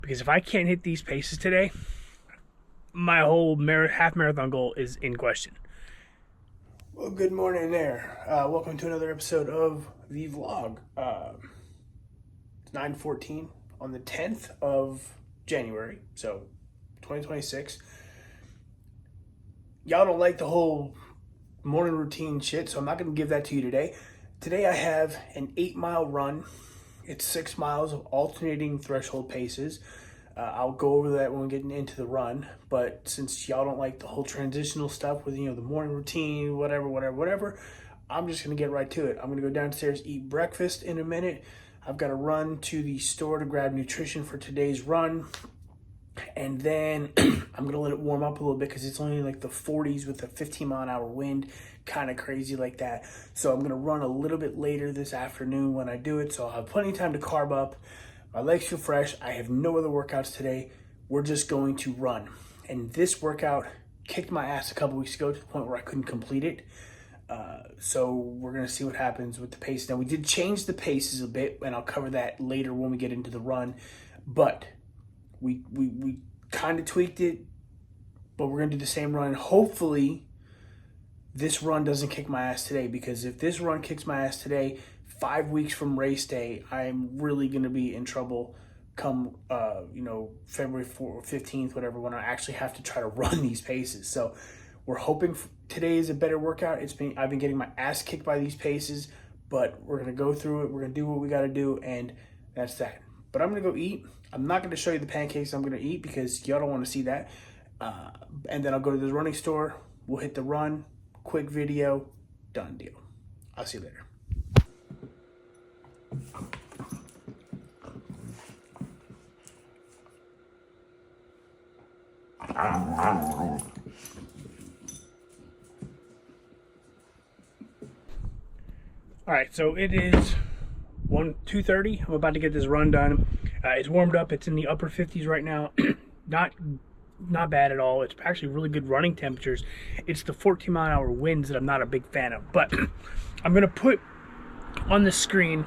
Because if I can't hit these paces today, my whole half marathon goal is in question. Well, good morning there. Welcome to another episode of the vlog. It's 9:14 on the 10th of January, so 2026. Y'all don't like the whole morning routine shit, so I'm not going to give that to you today. Today I have an 8-mile run. It's 6 miles of alternating threshold paces. I'll go over that when we get into the run, but since y'all don't like the whole transitional stuff with, the morning routine, whatever, I'm just going to get right to it. I'm going to go downstairs, eat breakfast in a minute. I've got to run to the store to grab nutrition for today's run, and then I'm going to let it warm up a little bit because it's only like the 40s with a 15-mile-an-hour wind, kind of crazy like that. So I'm going to run a little bit later this afternoon when I do it, so I'll have plenty of time to carb up. My legs feel fresh. I have no other workouts today. We're just going to run. And this workout kicked my ass a couple weeks ago to the point where I couldn't complete it. So we're going to see what happens with the pace. Now, we did change the paces a bit, and I'll cover that later when we get into the run. But we kind of tweaked it, but we're going to do the same run. Hopefully, this run doesn't kick my ass today, because if this run kicks my ass today, 5 weeks from race day, I'm really going to be in trouble come, February 15th, whatever, when I actually have to try to run these paces. So we're hoping today is a better workout. I've been getting my ass kicked by these paces, but we're going to go through it. We're going to do what we got to do, and that's that. But I'm going to go eat. I'm not going to show you the pancakes I'm going to eat because y'all don't want to see that. And then I'll go to the running store. We'll hit the run. Quick video. Done deal. I'll see you later. All right, so it is 2:30. I'm about to get this run done. It's warmed up. It's in the upper 50s right now. Not bad at all. It's actually really good running temperatures. It's the 14-mile-an-hour winds that I'm not a big fan of. But I'm going to put on the screen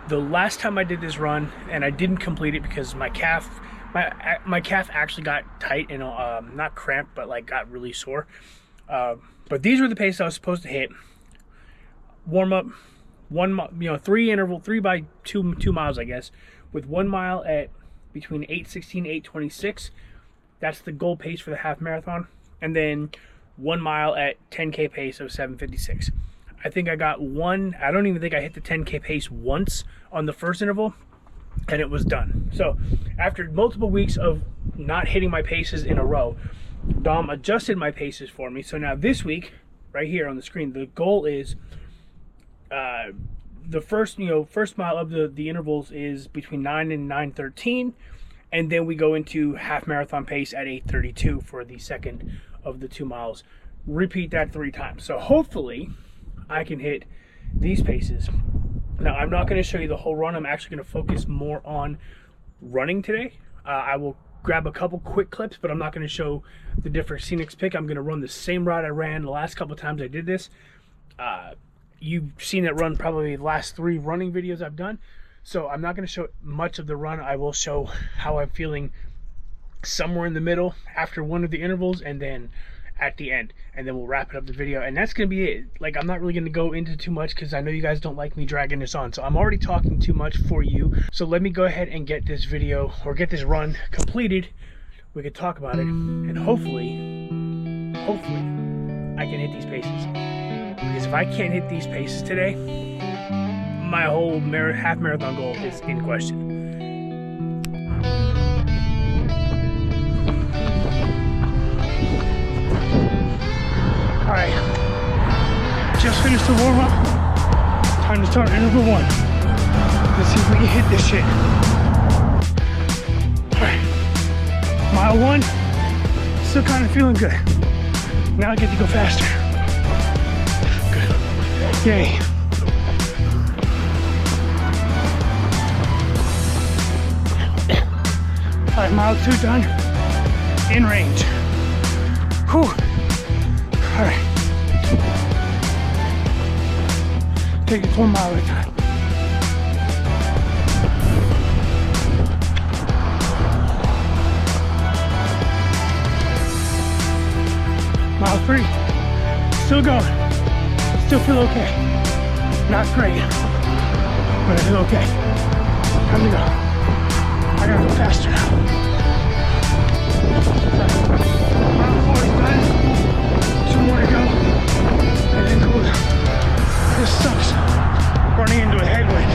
the last time I did this run, and I didn't complete it because my calf actually got tight and not cramped, but like got really sore. But these were the paces I was supposed to hit. Warm up, 3 by 2 miles, I guess, with 1 mile at between 8:16 8:26. That's the goal pace for the half marathon, and then 1 mile at 10K pace of 7:56. I think I got one. I don't even think I hit the 10K pace once on the first interval, and it was done. So after multiple weeks of not hitting my paces in a row, Dom adjusted my paces for me. So now this week, right here on the screen, the goal is the first mile of the intervals is between 9 and 9:13, and then we go into half marathon pace at 8:32 for the second of the 2 miles. Repeat that 3 times. So hopefully I can hit these paces. Now, I'm not going to show you the whole run. I'm actually going to focus more on running today. I will grab a couple quick clips, but I'm not going to show the different scenics pick. I'm going to run the same route I ran the last couple times I did this. You've seen that run probably the last 3 running videos I've done. So I'm not going to show much of the run. I will show how I'm feeling somewhere in the middle after one of the intervals, and then at the end, and then we'll wrap it up the video, and that's gonna be it. Like, I'm not really gonna go into too much because I know you guys don't like me dragging this on, so I'm already talking too much for you. So let me go ahead and get this video, or get this run completed. We could talk about it, and hopefully I can hit these paces, because if I can't hit these paces today, my whole half marathon goal is in question. All right, just finished the warm-up. Time to start interval 1. Let's see if we can hit this shit. All right, mile 1, still kind of feeling good. Now I get to go faster. Good, yay. All right, mile 2 done, in range. Whew. All right, take it 1 mile at a time. Mile 3. Still going. Still feel okay. Not great, but I feel okay. Time to go. I gotta go faster now. Mile 4 is done. 2 more to go. And then cool down. This sucks. Running into a headwind.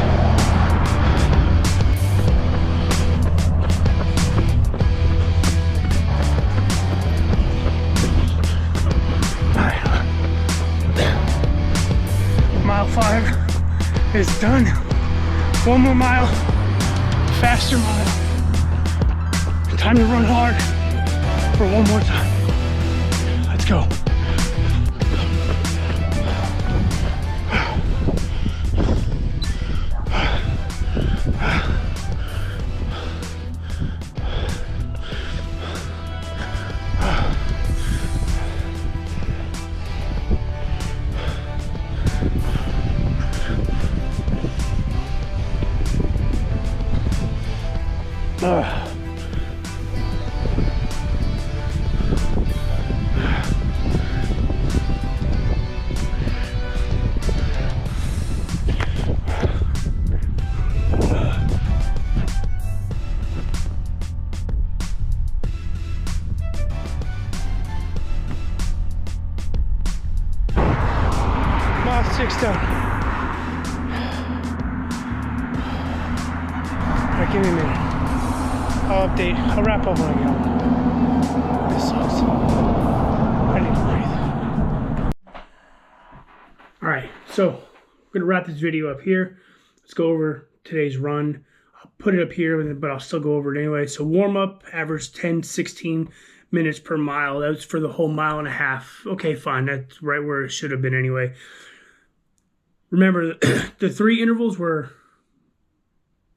Mile 5 is done. 1 more mile, faster mile. Time to run hard for 1 more time. Let's go. Mile 6 done. Alright, give me a minute. I'll update. I'll wrap up when I get home. This sucks. I need to breathe. Alright, so I'm going to wrap this video up here. Let's go over today's run. I'll put it up here, but I'll still go over it anyway. So warm up, average 10-16 minutes per mile. That was for the whole 1.5 miles. Okay, fine. That's right where it should have been anyway. Remember, the 3 intervals were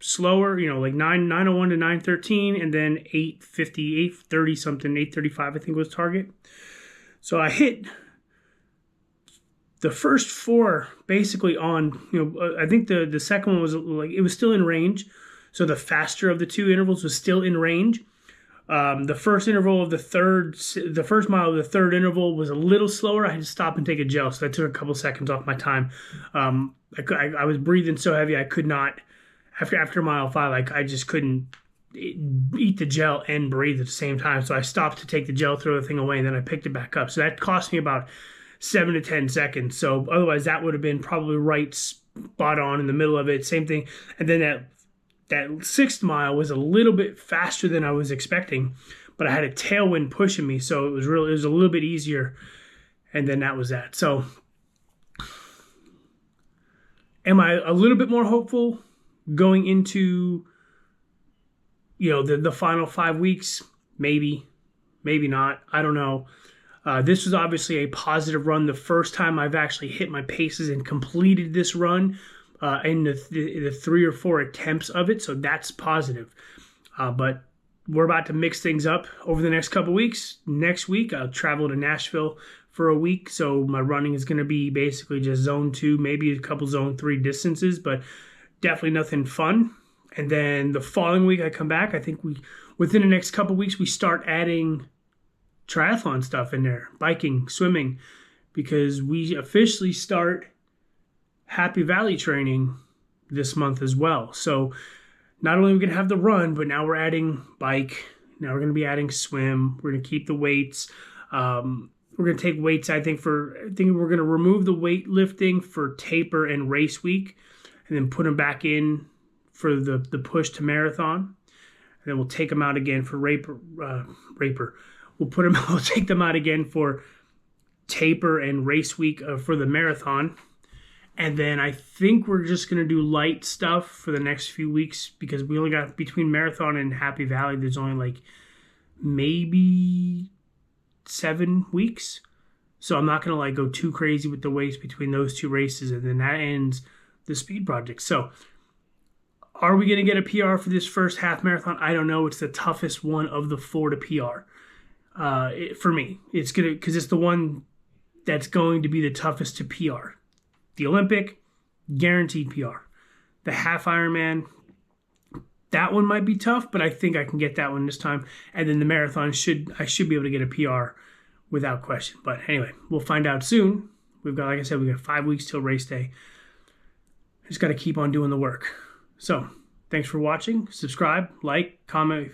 slower, you know, like 9:01 to 9:13, and then 8:50, 8:30 something, 8:35 I think was target. So I hit the first 4 basically on, you know, I think the second one was like, it was still in range. So the faster of the 2 intervals was still in range. The first interval of the first mile of the 3rd interval was a little slower. I had to stop and take a gel, so that took a couple seconds off my time. I was breathing so heavy I could not. After mile 5, I just couldn't eat the gel and breathe at the same time. So I stopped to take the gel, throw the thing away, and then I picked it back up. So that cost me about 7 to 10 seconds. So otherwise, that would have been probably right spot on in the middle of it. Same thing. And then that 6th mile was a little bit faster than I was expecting, but I had a tailwind pushing me, so it was a little bit easier. And then that was that. So am I a little bit more hopeful going into, you know, the final 5 weeks? Maybe not. I don't know. This was obviously a positive run. The first time I've actually hit my paces and completed this run in the 3 or 4 attempts of it, so that's positive. But we're about to mix things up over the next couple weeks. Next week, I'll travel to Nashville for a week, so my running is going to be basically just zone 2, maybe a couple zone 3 distances, but definitely nothing fun. And then the following week I come back. I think within the next couple weeks we start adding triathlon stuff in there, biking, swimming, because we officially start Happy Valley training this month as well. So not only are we going to have the run, but now we're adding bike. Now we're going to be adding swim. We're going to keep the weights. We're going to take weights, I think we're going to remove the weightlifting for taper and race week, and then put them back in for the push to marathon. And then we'll take them out again for raper. We'll take them out again for taper and race week for the marathon. And then I think we're just going to do light stuff for the next few weeks, because we only got, between marathon and Happy Valley, there's only like maybe 7 weeks. So I'm not going to like go too crazy with the weights between those 2 races. And then that ends the speed project. So are we going to get a PR for this first half marathon? I don't know. It's the toughest one of the 4 to PR. For me, it's going to, because it's the one that's going to be the toughest to PR. The Olympic, guaranteed PR. The half Ironman, that one might be tough, but I think I can get that one this time. And then the marathon, I should be able to get a PR without question. But anyway, we'll find out soon. We've got, like I said, we got 5 weeks till race day. Just got to keep on doing the work. So thanks for watching. Subscribe, like, comment,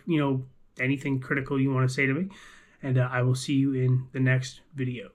anything critical you want to say to me. And I will see you in the next video.